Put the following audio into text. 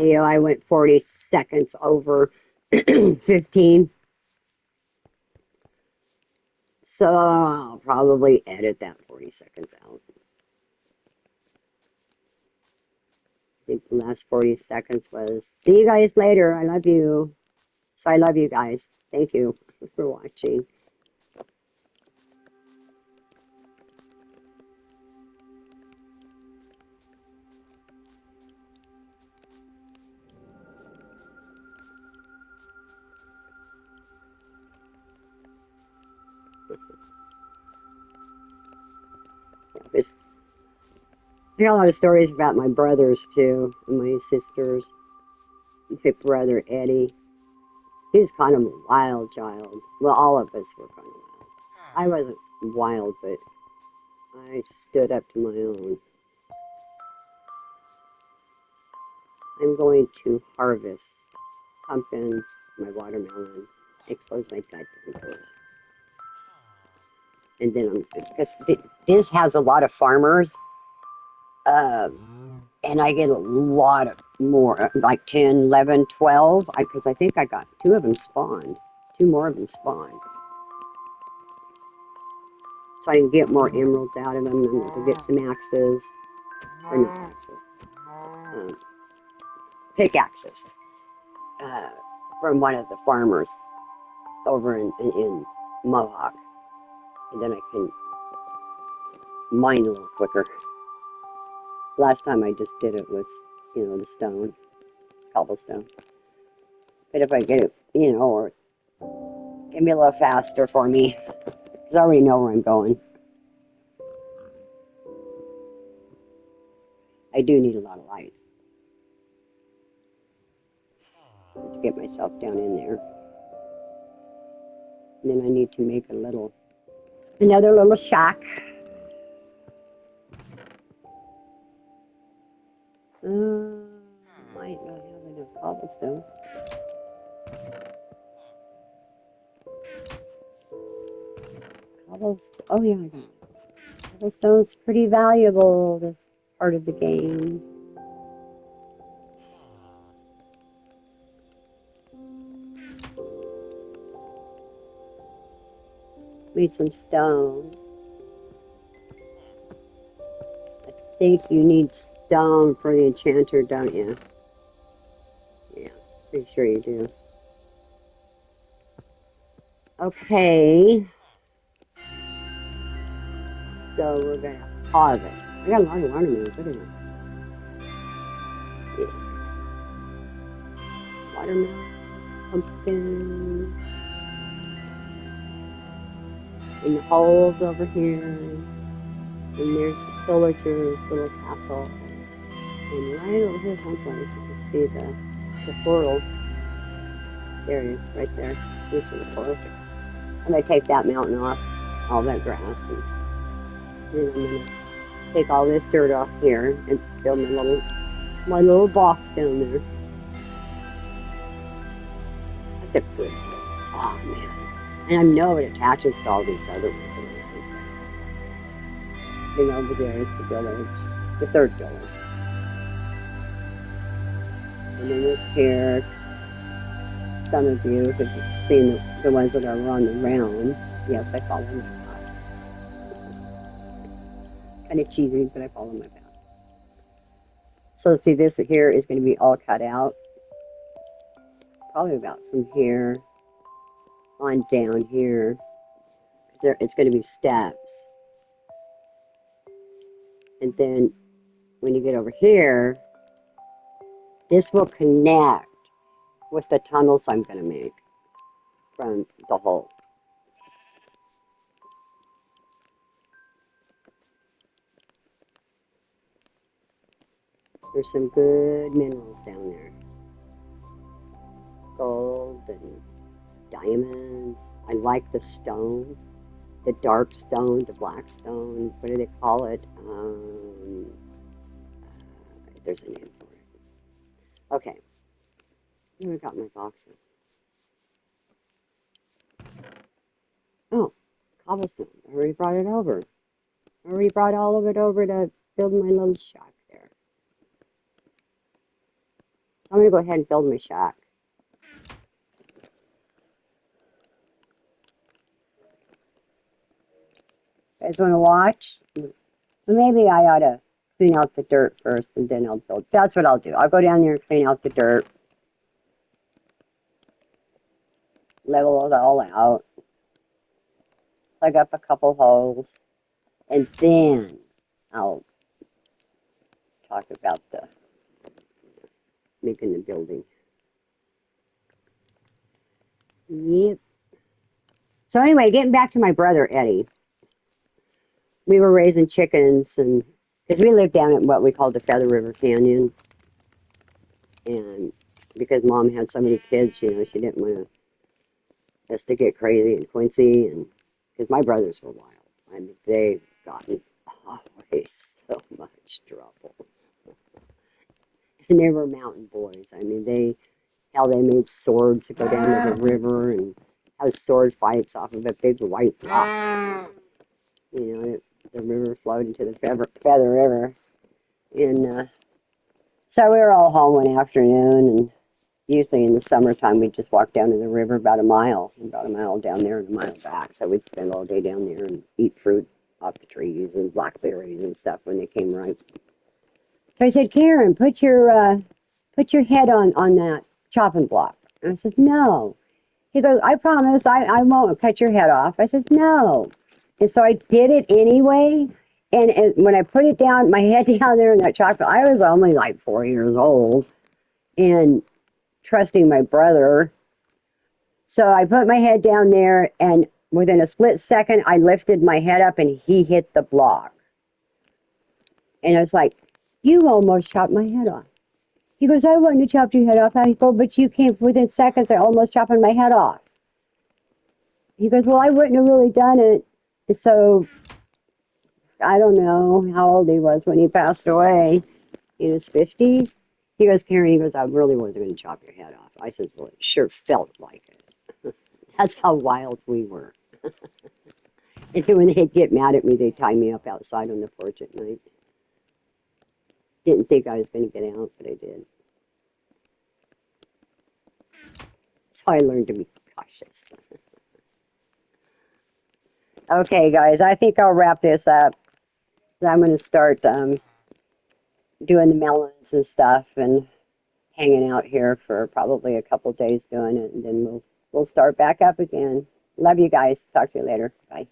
I went 40 seconds over 15. So I'll probably edit that 40 seconds out. I think the last 40 seconds was, see you guys later. I love you. So I love you guys. Thank you for watching. This, I got a lot of stories about my brothers too, and my sisters. My big brother Eddie. He's kind of a wild child. Well, all of us were kind of wild. I wasn't wild, but I stood up to my own. I'm going to harvest pumpkins, my watermelon. I close my goddamn doors. And then because this has a lot of farmers, and I get a lot of more, like 10, 11, 12, because I think I got 2 of them spawned. 2 more of them spawned. So I can get more emeralds out of them, and we'll get some axes, or not axes, pickaxes, from one of the farmers over in Mohawk. And then I can mine a little quicker. Last time I just did it with, the stone, cobblestone. But if I get it, or get me a little faster for me, because I already know where I'm going. I do need a lot of light. Let's get myself down in there. And then I need to make another little shack. Might not have enough cobblestone. Oh yeah, I got it. Cobblestone's pretty valuable this part of the game. Made some stone. I think you need stone for the enchanter, don't you? Yeah, pretty sure you do. Okay. So we're gonna harvest. I got a lot of watermelons, look at that. Yeah. Watermelons, pumpkin, and the holes over here. And there's the pillager's little castle. And right over here someplace you can see the portal. There it is, right there. You see the portal. I'm gonna take that mountain off, all that grass, and then I'm gonna take all this dirt off here and build my little box down there. That's a good one. Oh man. And I know it attaches to all these other ones. And over there is the village, the 3rd village. And then this here, some of you have seen the ones that are on the round. Yes, I follow my path. Kind of cheesy, but I follow my path. So see, this here is going to be all cut out. Probably about from here on down here. It's going to be steps. And then when you get over here, this will connect with the tunnels I'm going to make from the hole. There's some good minerals down there. Gold and diamonds. I like the stone. The dark stone, the black stone. What do they call it? There's a name for it. Okay. Here I got my boxes. Oh, cobblestone. I already brought it over. I already brought all of it over to build my little shack there. I'm gonna go ahead and build my shack. You guys want to watch? Maybe I ought to clean out the dirt first and then I'll build. That's what I'll do. I'll go down there and clean out the dirt, level it all out, plug up a couple holes, and then I'll talk about the making the building. Yep. So anyway, getting back to my brother Eddie, we were raising chickens, and because we lived down at what we called the Feather River Canyon, and because Mom had so many kids, you know, she didn't want us to get crazy in Quincy, and because my brothers were wild. I mean, they've gotten always so much trouble, and they were mountain boys. I mean, they made swords to go down to the river and have sword fights off of a big white rock. You know, the river flowed into the Feather River. And so we were all home one afternoon, and usually in the summertime we'd just walk down to the river about a mile down there and a mile back. So we'd spend all day down there and eat fruit off the trees and blackberries and stuff when they came ripe. So I said, Karen, put your head on that chopping block. And I said, no. He goes, I promise I won't cut your head off. I says, no. And so I did it anyway. And when I put it down, my head down there in that chocolate, I was only like 4 years old and trusting my brother. So I put my head down there, and within a split second, I lifted my head up and he hit the block. And I was like, you almost chopped my head off. He goes, I wouldn't have chopped your head off. I go, but you came within seconds, I almost chopping my head off. He goes, well, I wouldn't have really done it. So I don't know how old he was when he passed away, in his 50s. He goes, Karen, he goes, I really wasn't going to chop your head off. I said, well, it sure felt like it. That's how wild we were. And when they'd get mad at me, they'd tie me up outside on the porch at night. Didn't think I was going to get out, but I did. So I learned to be cautious. Okay, guys, I think I'll wrap this up. I'm going to start doing the melons and stuff and hanging out here for probably a couple days doing it, and then we'll start back up again. Love you guys. Talk to you later. Bye.